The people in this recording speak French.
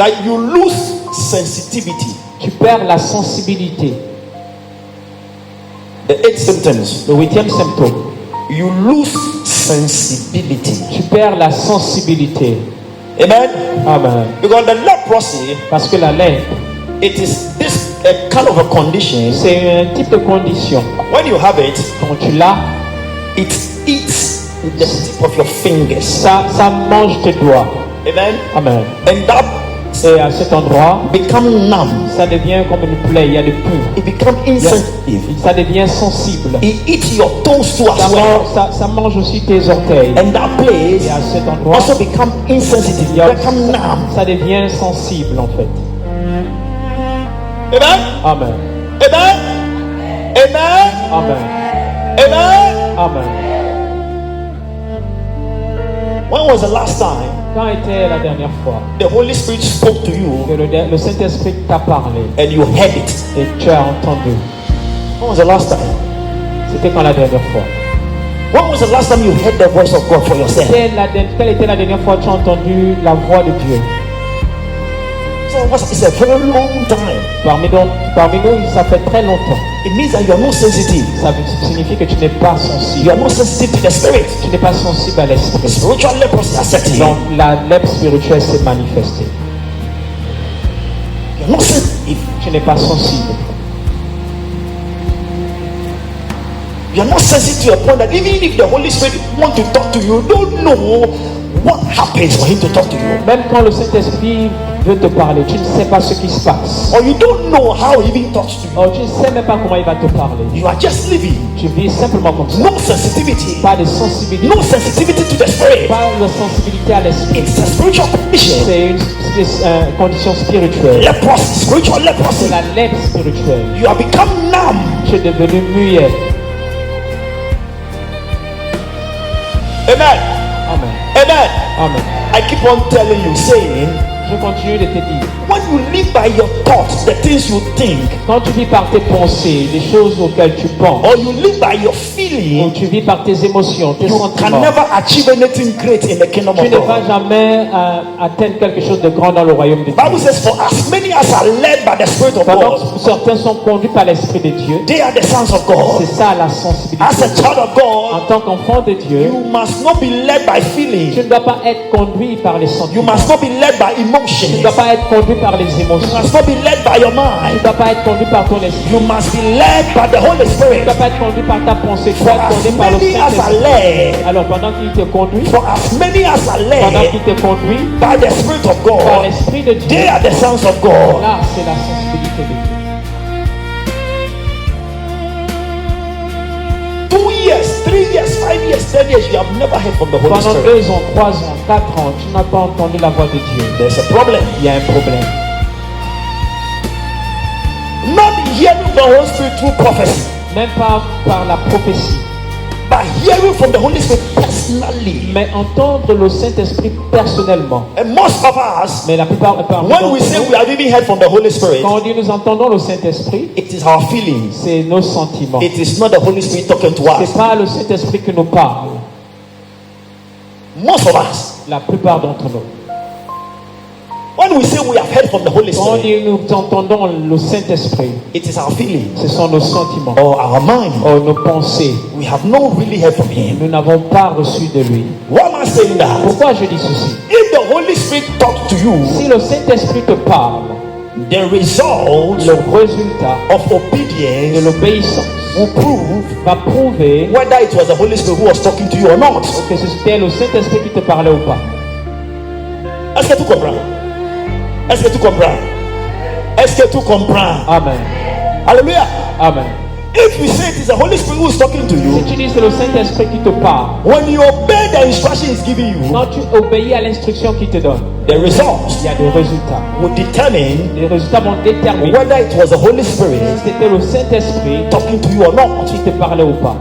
that you lose sensitivity. Tu perds la sensibilité. The 8th symptoms. Le 8e symptôme. You lose sensibility. Tu perds la sensibilité. Amen. Amen. Because the leprosy, Parce que la lèpre, it is this kind of a condition. c'est un type de condition. When you have it, Quand tu l'as, it eats the tip of your fingers. ça mange tes doigts. Amen. Amen. And that Et à cet endroit, become numb. ça devient comme une plaie, il y a des pus. It become insensitive. Ça devient sensible. It eats your toes too as well. Ça mange aussi tes orteils. And that place Et à cet endroit, also become insensitive. You become numb. ça devient sensible en fait. Amen. Amen. Amen. Amen. Amen. Amen. Amen. When was the last time Quand était la dernière fois the Holy Spirit spoke to you que le Saint-Esprit t'a parlé and you heard it? et tu as entendu? When was the last time? C'était quand la dernière fois? When was the last time you heard the voice of God for yourself? Quelle était la dernière fois que tu as entendu la voix de Dieu? So it's a very long time. Parmi nous, ça fait très longtemps. It means that you are not sensitive. Ça signifie que tu n'es pas sensible. You are not sensitive to the Spirit. Tu n'es pas sensible à l'esprit. Spiritual leprosy has set in. Donc la lèpre spirituelle s'est manifestée. You are not sensitive. Tu n'es pas sensible. You are not sensitive to a point that even if the Holy Spirit wants to talk to you, you don't know what happens for him to talk to you. Même quand le Saint-Esprit veut te parler, tu ne sais pas ce qui se passe. Or you don't know how he even talks to you. Oh, tu ne sais même pas comment il va te parler. You are just living. Tu vis simplement comme ça. No sensitivity. Pas de sensibilité. No sensitivity to the Spirit. Pas de sensibilité à l'esprit. It's a spiritual condition. C'est une condition spirituelle. Leprosy, spiritual leprosy. C'est la lèpre spirituelle. You have become numb. Tu es devenu muet. Amen. Amen. Amen. Amen. I keep on telling you, saying, Je continue de te dire. when you live by your thoughts, the things you think, Quand tu vis par tes pensées, les choses auxquelles tu penses, or you live by your ou feeling, tu vis par tes émotions, tes you can sentiments, never achieve anything great in the kingdom tu of ne vas God. jamais atteindre quelque chose de grand dans le royaume de Dieu. Bible says, for as many as are led by the Spirit of Pendant God, que certains sont conduits par l'Esprit de Dieu, they are the sons of God. c'est ça la sensibilité. As a child of En God, tant qu'enfant de Dieu, you must not be led by tu feeling. ne dois pas être conduit par les You sentiments. must not be led by Tu emotions. ne dois pas être conduit par les You émotions. must not be led by your Tu mind. ne dois pas être conduit par ton esprit. You must be led by the Holy Tu ne Spirit. dois pas être conduit par ta pensée. Tu For dois être as conduit par le many as are Saint-Esprit. led, Alors pendant qu'il te conduit, for as many as are pendant led qu'il te conduit by the Spirit of par God, l'Esprit de they Dieu, are the sons of God. là c'est la sensibilité de Dieu. 2 years, 3 years, 5 years, 10 years, you have never heard from the Holy Pendant Spirit. 2 ans, 3 ans, 4 ans, tu n'as pas entendu la voix de Dieu. There's a problem. Il y a un problème. Not hearing from the Holy Spirit through prophecy, Même pas par la prophétie, but hearing from the Holy Spirit personally. mais entendre le Saint-Esprit personnellement. And most of us, Mais la plupart when we say we have even heard from the Holy Spirit, quand on dit nous entendons le Saint-Esprit, it is our feelings. c'est nos sentiments. It is not the Holy Spirit talking to us. C'est pas le Saint-Esprit qui nous parle. Most of us, La plupart d'entre nous. when we say we have heard from the Holy Quand on Spirit, dit nous entendons le Saint-Esprit, it is our feelings ce sont nos sentiments, or our mind. nos pensées. We have not really heard from Him. Nous n'avons pas reçu de lui. Why am I saying that? Pourquoi je dis ceci? If the Holy Spirit talks to you, Si le Saint-Esprit te parle, the result le résultat of de obedience l'obéissance will prove va prouver whether it was the Holy Spirit who was talking to you or not. que c'était le Saint-Esprit qui te parlait ou pas. Est-ce que tu comprends? Est-ce que tu comprends? Est-ce que tu comprends? Amen. Hallelujah. Amen. If you say it is the Holy Spirit who is talking to Si you, tu dis c'est le Saint-Esprit qui te parle, when you obey the instruction He's giving you, quand tu obéis à l'instruction qu'il te donne, the results il y a des résultats. will determine Les résultats vont déterminer whether it was the Holy Spirit si c'était le Saint-Esprit talking to you or not. qui te parlait ou pas.